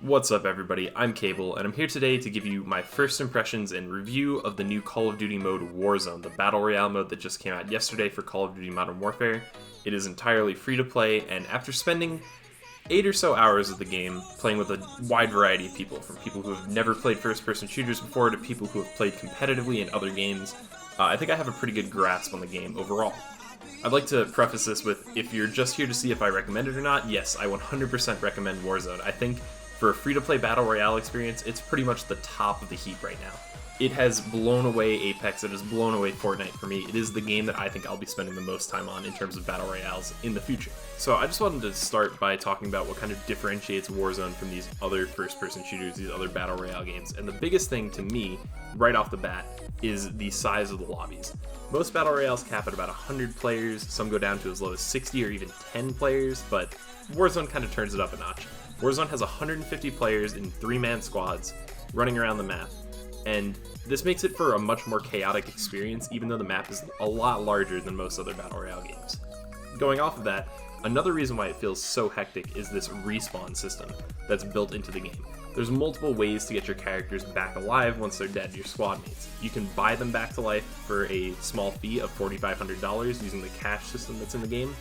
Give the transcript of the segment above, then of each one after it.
What's up everybody, I'm Cable, and I'm here today to give you my first impressions and review of the new Call of Duty mode Warzone, the Battle Royale mode that just came out yesterday for Call of Duty Modern Warfare. It is entirely free to play, and after spending 8 or so hours of the game, playing with a wide variety of people, from people who have never played first-person shooters before to people who have played competitively in other games, I think I have a pretty good grasp on the game overall. I'd like to preface this with, if you're just here to see if I recommend it or not, yes, I 100% recommend Warzone. I think for a free-to-play Battle Royale experience, it's pretty much the top of the heap right now. It has blown away Apex, it has blown away Fortnite for me. It is the game that I think I'll be spending the most time on in terms of Battle Royales in the future. So I just wanted to start by talking about what kind of differentiates Warzone from these other first-person shooters, these other Battle Royale games. And the biggest thing to me, right off the bat, is the size of the lobbies. Most Battle Royales cap at about 100 players, some go down to as low as 60 or even 10 players, but Warzone kind of turns it up a notch. Warzone has 150 players in 3-man squads running around the map, and this makes it for a much more chaotic experience, even though the map is a lot larger than most other Battle Royale games. Going off of that, another reason why it feels so hectic is this respawn system that's built into the game. There's multiple ways to get your characters back alive once they're dead to your squad mates. You can buy them back to life for a small fee of $4,500 using the cash system that's in the game,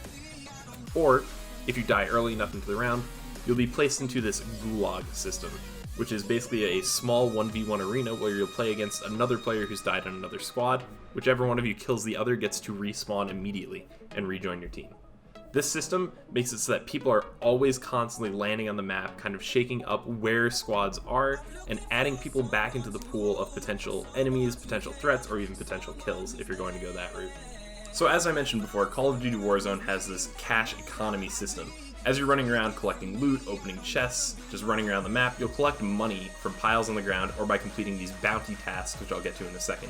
or if you die early enough into the round, you'll be placed into this gulag system, which is basically a small 1v1 arena where you'll play against another player who's died on another squad. Whichever one of you kills the other gets to respawn immediately and rejoin your team. This system makes it so that people are always constantly landing on the map, kind of shaking up where squads are and adding people back into the pool of potential enemies, potential threats, or even potential kills if you're going to go that route. So as I mentioned before, Call of Duty Warzone has this cash economy system. As you're running around collecting loot, opening chests, just running around the map, you'll collect money from piles on the ground or by completing these bounty tasks, which I'll get to in a second.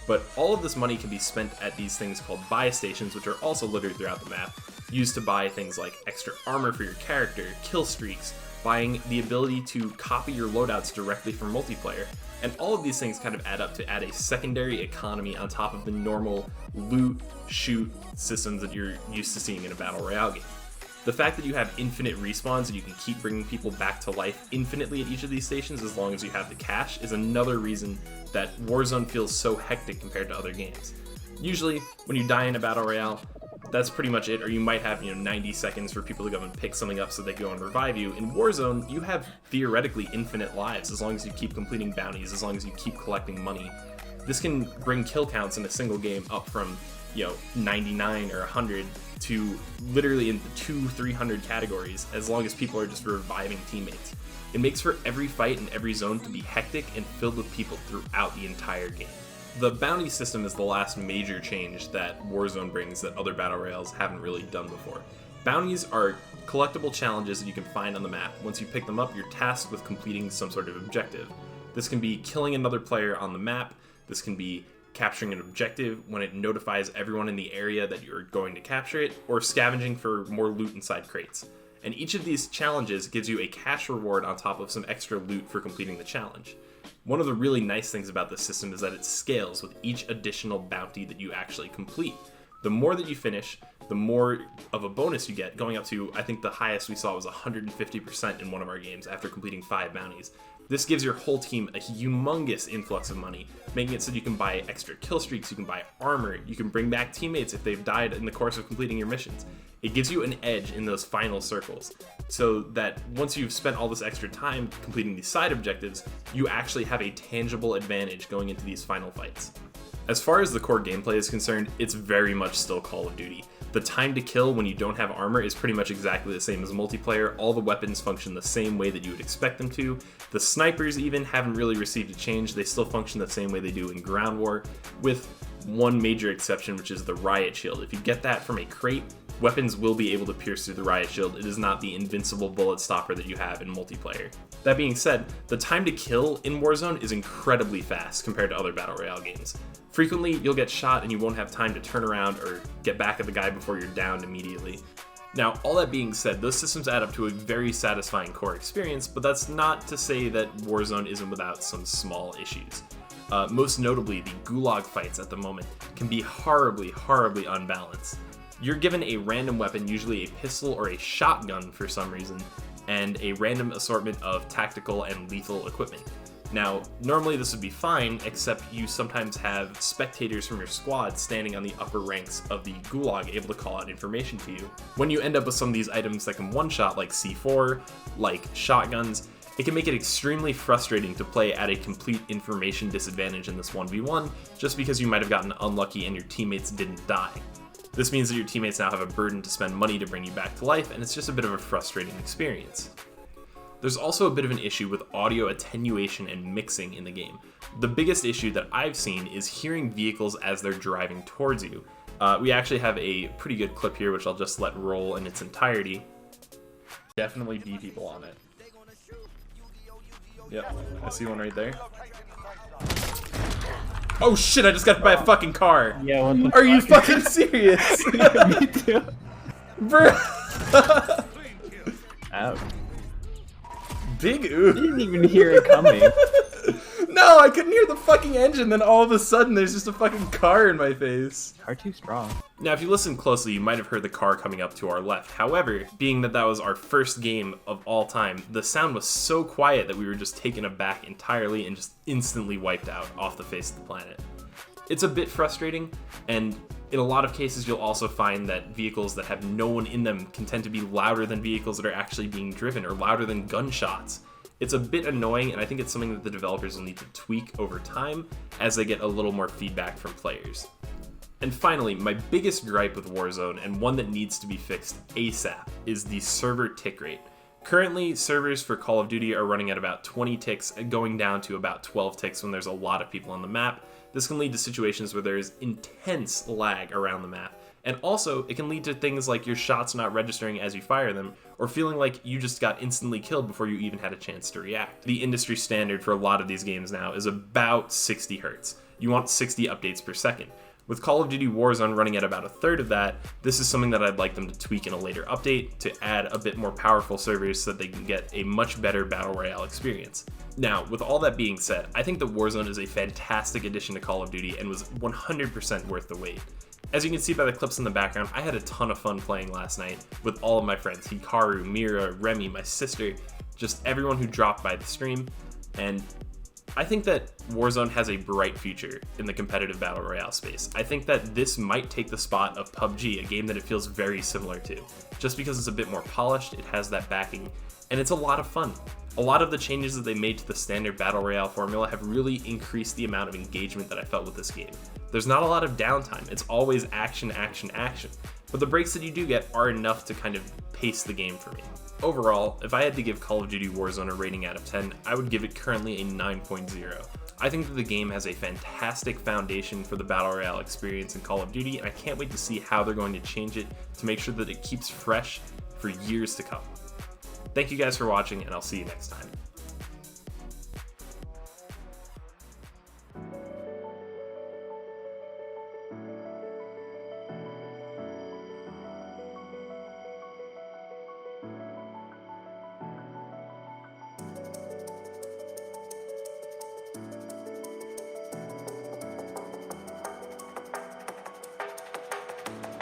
But all of this money can be spent at these things called buy stations, which are also littered throughout the map, used to buy things like extra armor for your character, kill streaks, buying the ability to copy your loadouts directly from multiplayer. And all of these things kind of add up to add a secondary economy on top of the normal loot, shoot systems that you're used to seeing in a Battle Royale game. The fact that you have infinite respawns and you can keep bringing people back to life infinitely at each of these stations as long as you have the cash is another reason that Warzone feels so hectic compared to other games. Usually, when you die in a Battle Royale, that's pretty much it, or you might have 90 seconds for people to go and pick something up so they go and revive you. In Warzone, you have theoretically infinite lives as long as you keep completing bounties, as long as you keep collecting money. This can bring kill counts in a single game up from 99 or 100 to literally in the 200-300 categories as long as people are just reviving teammates. It makes for every fight in every zone to be hectic and filled with people throughout the entire game. The bounty system is the last major change that Warzone brings that other Battle Royales haven't really done before. Bounties are collectible challenges that you can find on the map. Once you pick them up, you're tasked with completing some sort of objective. This can be killing another player on the map, this can be capturing an objective when it notifies everyone in the area that you're going to capture it, or scavenging for more loot inside crates. And each of these challenges gives you a cash reward on top of some extra loot for completing the challenge. One of the really nice things about this system is that it scales with each additional bounty that you actually complete. The more that you finish, the more of a bonus you get, going up to, I think the highest we saw was 150% in one of our games after completing 5 bounties. This gives your whole team a humongous influx of money, making it so you can buy extra kill streaks, you can buy armor, you can bring back teammates if they've died in the course of completing your missions. It gives you an edge in those final circles, so that once you've spent all this extra time completing these side objectives, you actually have a tangible advantage going into these final fights. As far as the core gameplay is concerned, it's very much still Call of Duty. The time to kill when you don't have armor is pretty much exactly the same as multiplayer. All the weapons function the same way that you would expect them to. The snipers even haven't really received a change. They still function the same way they do in Ground War, with one major exception, which is the riot shield. If you get that from a crate, weapons will be able to pierce through the riot shield. It is not the invincible bullet stopper that you have in multiplayer. That being said, the time to kill in Warzone is incredibly fast compared to other Battle Royale games. Frequently, you'll get shot and you won't have time to turn around or get back at the guy before you're downed immediately. Now, all that being said, those systems add up to a very satisfying core experience, but that's not to say that Warzone isn't without some small issues. Most notably, the gulag fights at the moment can be horribly unbalanced. You're given a random weapon, usually a pistol or a shotgun for some reason, and a random assortment of tactical and lethal equipment. Now, normally this would be fine, except you sometimes have spectators from your squad standing on the upper ranks of the gulag able to call out information to you. When you end up with some of these items that can one-shot, like C4, like shotguns, it can make it extremely frustrating to play at a complete information disadvantage in this 1v1, just because you might have gotten unlucky and your teammates didn't die. This means that your teammates now have a burden to spend money to bring you back to life, and it's just a bit of a frustrating experience. There's also a bit of an issue with audio attenuation and mixing in the game. The biggest issue that I've seen is hearing vehicles as they're driving towards you. We actually have a pretty good clip here, which I'll just let roll in its entirety. Definitely be people on it. Yep, I see one right there. Oh shit, I just got hit by a fucking car! Yeah, what the Are you fucking serious? Me too. Bruh! Ouch. Big ooh. You didn't even hear it coming. No, I couldn't hear the fucking engine, then all of a sudden there's just a fucking car in my face. Car too strong. Now, if you listen closely, you might have heard the car coming up to our left. However, being that that was our first game of all time, the sound was so quiet that we were just taken aback entirely and just instantly wiped out off the face of the planet. It's a bit frustrating, and in a lot of cases you'll also find that vehicles that have no one in them can tend to be louder than vehicles that are actually being driven, or louder than gunshots. It's a bit annoying, and I think it's something that the developers will need to tweak over time as they get a little more feedback from players. And finally, my biggest gripe with Warzone, and one that needs to be fixed ASAP, is the server tick rate. Currently, servers for Call of Duty are running at about 20 ticks, going down to about 12 ticks when there's a lot of people on the map. This can lead to situations where there is intense lag around the map. And also, it can lead to things like your shots not registering as you fire them, or feeling like you just got instantly killed before you even had a chance to react. The industry standard for a lot of these games now is about 60 Hz. You want 60 updates per second. With Call of Duty Warzone running at about a third of that, this is something that I'd like them to tweak in a later update to add a bit more powerful servers so that they can get a much better Battle Royale experience. Now, with all that being said, I think that Warzone is a fantastic addition to Call of Duty and was 100% worth the wait. As you can see by the clips in the background, I had a ton of fun playing last night with all of my friends, Hikaru, Mira, Remy, my sister, just everyone who dropped by the stream, and I think that Warzone has a bright future in the competitive Battle Royale space. I think that this might take the spot of PUBG, a game that it feels very similar to. Just because it's a bit more polished, it has that backing, and it's a lot of fun. A lot of the changes that they made to the standard Battle Royale formula have really increased the amount of engagement that I felt with this game. There's not a lot of downtime, it's always action, action, action. But the breaks that you do get are enough to kind of pace the game for me. Overall, if I had to give Call of Duty Warzone a rating out of 10, I would give it currently a 9.0. I think that the game has a fantastic foundation for the Battle Royale experience in Call of Duty, and I can't wait to see how they're going to change it to make sure that it keeps fresh for years to come. Thank you guys for watching, and I'll see you next time.